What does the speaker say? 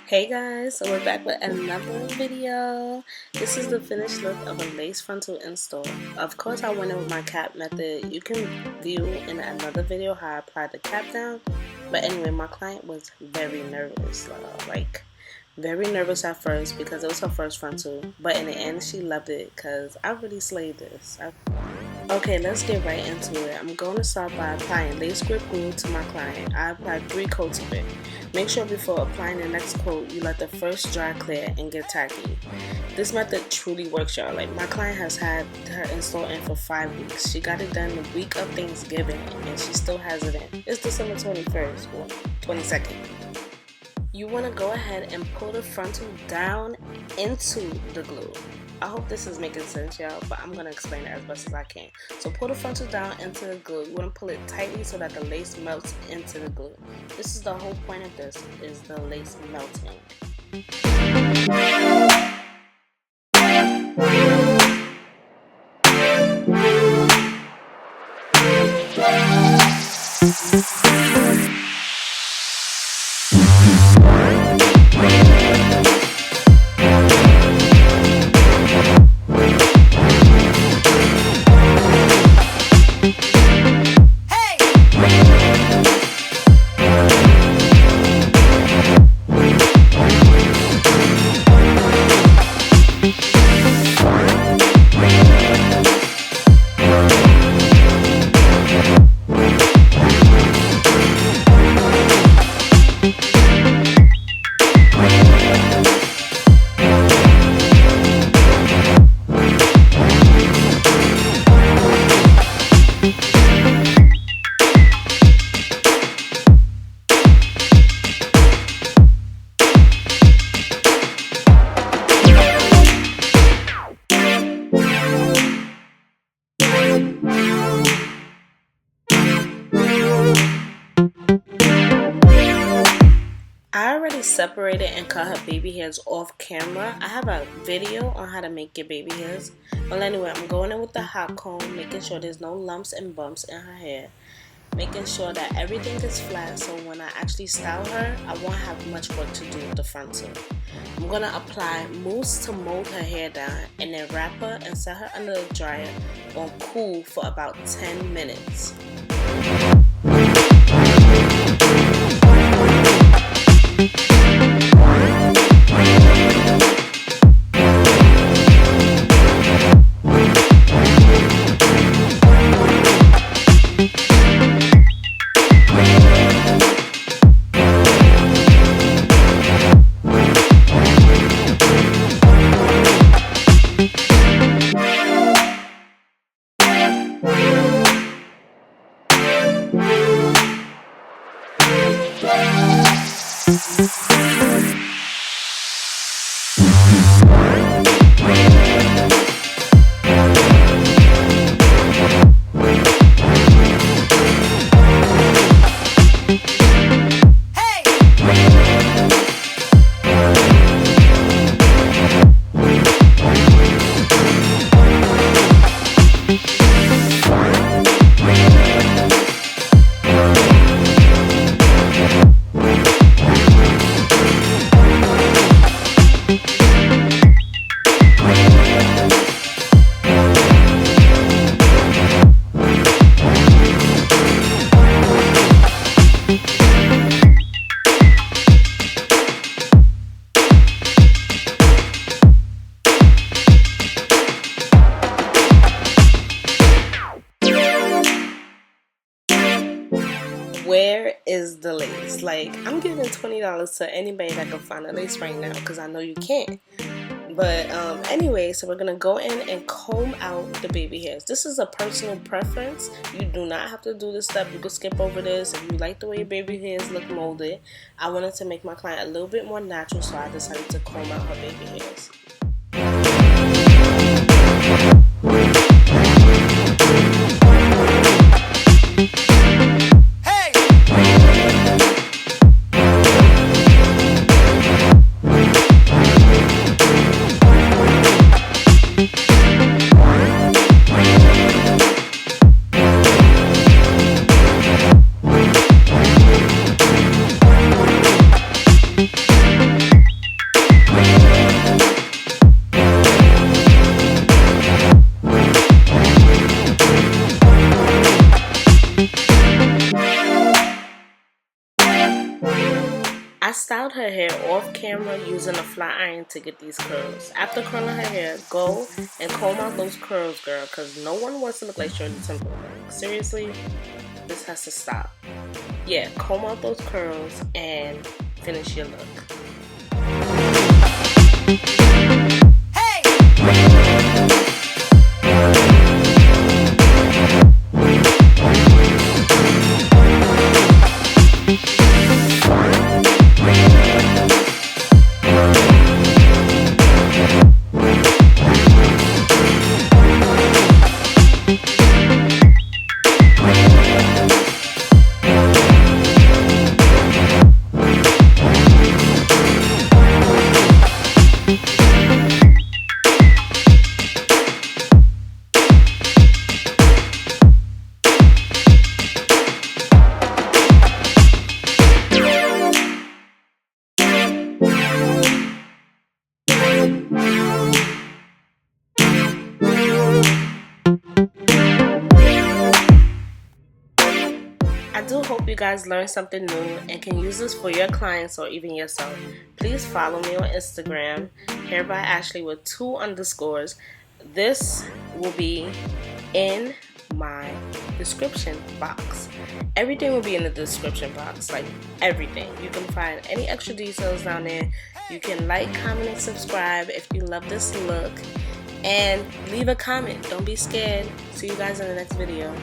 Hey guys, so we're back with another video. This is the finished look of a lace frontal install. Of course I went in with my cap method. You can view in another video how I applied the cap down. But anyway, my client was very nervous, very nervous at first because it was her first frontal. But in the end she loved it because I really slayed this. Okay, let's get right into it. I'm going to start by applying lace grip glue to my client. I applied 3 coats of it. Make sure before applying the next coat, you let the first dry clear and get tacky. This method truly works, y'all. Like, my client has had her install in for 5 weeks. She got it done the week of Thanksgiving and she still has it in. It's December 21st or 22nd. You want to go ahead and pull the frontal down into the glue. I hope this is making sense, y'all, but I'm going to explain it as best as I can. So pull the frontal down into the glue. You want to pull it tightly so that the lace melts into the glue. This is the whole point of this, is the lace melting. I already separated and cut her baby hairs off camera. I have a video on how to make your baby hairs. Well, anyway, I'm going in with the hot comb, making sure there's no lumps and bumps in her hair. Making sure that everything is flat so when I actually style her, I won't have much work to do with the frontal. I'm going to apply mousse to mold her hair down and then wrap her and set her under the dryer on cool for about 10 minutes. Where is the lace? Like, I'm giving $20 to anybody that can find a lace right now because I know you can't. But anyway, so we're gonna go in and comb out the baby hairs. This is a personal preference. You do not have to do this step. You can skip over this if you like the way your baby hairs look molded. I wanted to make my client a little bit more natural, so I decided to comb out her baby hairs. I styled her hair off camera using a flat iron to get these curls. After curling her hair, go and comb out those curls, girl, because no one wants to look like Shirley Temple. Like, seriously, this has to stop. Yeah, comb out those curls and finish your look. I do hope you guys learned something new and can use this for your clients or even yourself. Please follow me on Instagram, Hair by Ashley with 2 underscores. This will be in my description box. Everything will be in the description box, like everything. You can find any extra details down there. You can like, comment, and subscribe if you love this look. And leave a comment. Don't be scared. See you guys in the next video.